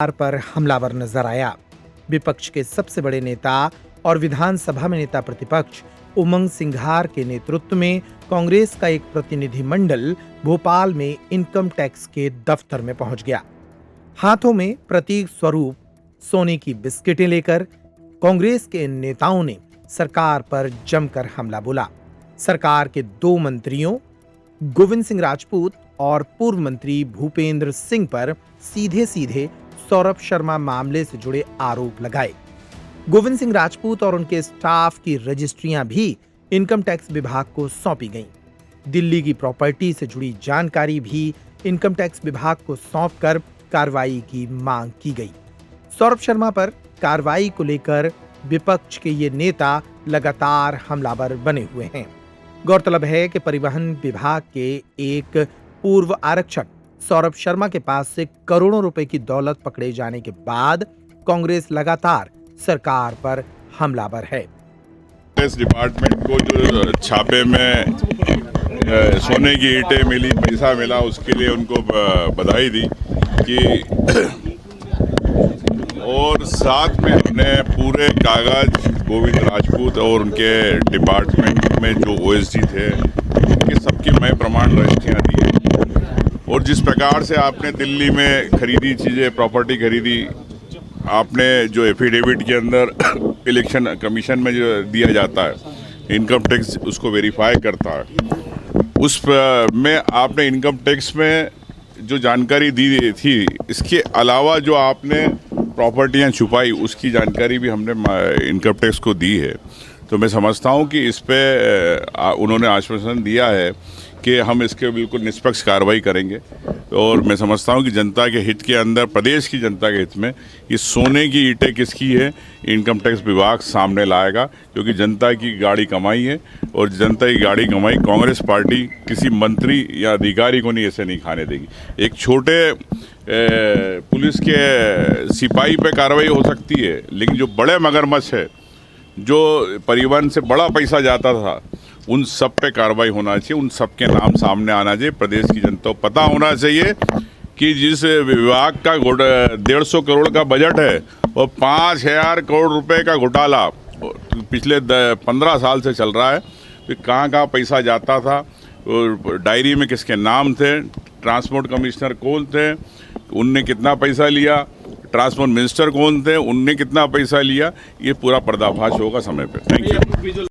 पर हमलावर नजर आया। विपक्ष के सबसे बड़े नेता और विधानसभा में नेता प्रतिपक्ष उमंग सिंघार के नेतृत्व में कांग्रेस का एक प्रतिनिधिमंडल भोपाल में इनकम टैक्स के दफ्तर में पहुंच गया। हाथों में प्रतीक स्वरूप सोने की बिस्किटें लेकर कांग्रेस के नेताओं ने सरकार पर जमकर हमला बोला। सरकार के दो मंत्रियों गोविंद सिंह राजपूत और पूर्व मंत्री भूपेंद्र सिंह पर सीधे सीधे सौरभ शर्मा मामले से जुड़े आरोप लगाए। गोविंद सिंह राजपूत और उनके स्टाफ की रजिस्ट्रियां भी इनकम टैक्स विभाग को सौंपी गईं। दिल्ली की प्रॉपर्टी से जुड़ी जानकारी भी इनकम टैक्स विभाग को सौंपकर कार्रवाई की मांग की गई। सौरभ शर्मा पर कार्रवाई को लेकर विपक्ष के ये नेता लगातार हमलावर बने हुए हैं। गौरतलब है कि परिवहन विभाग के एक पूर्व आरक्षक सौरभ शर्मा के पास से करोड़ों रुपए की दौलत पकड़े जाने के बाद कांग्रेस लगातार सरकार पर हमलावर है। इस डिपार्टमेंट को जो छापे में सोने की ईंटें मिली, पैसा मिला, उसके लिए उनको बधाई दी कि और साथ में हमने पूरे कागज गोविंद राजपूत और उनके डिपार्टमेंट में जो ओएसडी थे उनके सबकी मैं प्रमाण रजिस्ट्रियाँ दी है। और जिस प्रकार से आपने दिल्ली में खरीदी चीज़ें, प्रॉपर्टी खरीदी, आपने जो एफिडेविट के अंदर इलेक्शन कमीशन में जो दिया जाता है, इनकम टैक्स उसको वेरीफाई करता है, उस में आपने इनकम टैक्स में जो जानकारी दी थी, इसके अलावा जो आपने प्रॉपर्टियां छुपाई उसकी जानकारी भी हमने इनकम टैक्स को दी है। तो मैं समझता हूं कि इस पे उन्होंने आश्वासन दिया है कि हम इसके बिल्कुल निष्पक्ष कार्रवाई करेंगे। और मैं समझता हूं कि जनता के हित के अंदर, प्रदेश की जनता के हित में, ये सोने की ईंटें किसकी है, इनकम टैक्स विभाग सामने लाएगा, क्योंकि जनता की गाड़ी कमाई है और जनता की गाड़ी कमाई कांग्रेस पार्टी किसी मंत्री या अधिकारी को नहीं ऐसे नहीं खाने देगी। एक छोटे पुलिस के सिपाही पे कार्रवाई हो सकती है, लेकिन जो बड़े मगरमच्छ है, जो परिवहन से बड़ा पैसा जाता था, उन सब पे कार्रवाई होना चाहिए, उन सब के नाम सामने आना चाहिए। प्रदेश की जनता को पता होना चाहिए कि जिस विभाग का 150 करोड़ का बजट है और 5000 करोड़ रुपए का घोटाला पिछले 15 साल से चल रहा है, तो कहाँ कहाँ पैसा जाता था, डायरी में किसके नाम थे, ट्रांसपोर्ट कमिश्नर कौन थे, उनने कितना पैसा लिया, ट्रांसपोर्ट मिनिस्टर कौन थे, उनने कितना पैसा लिया, ये पूरा पर्दाफाश होगा समय पे। Thank you.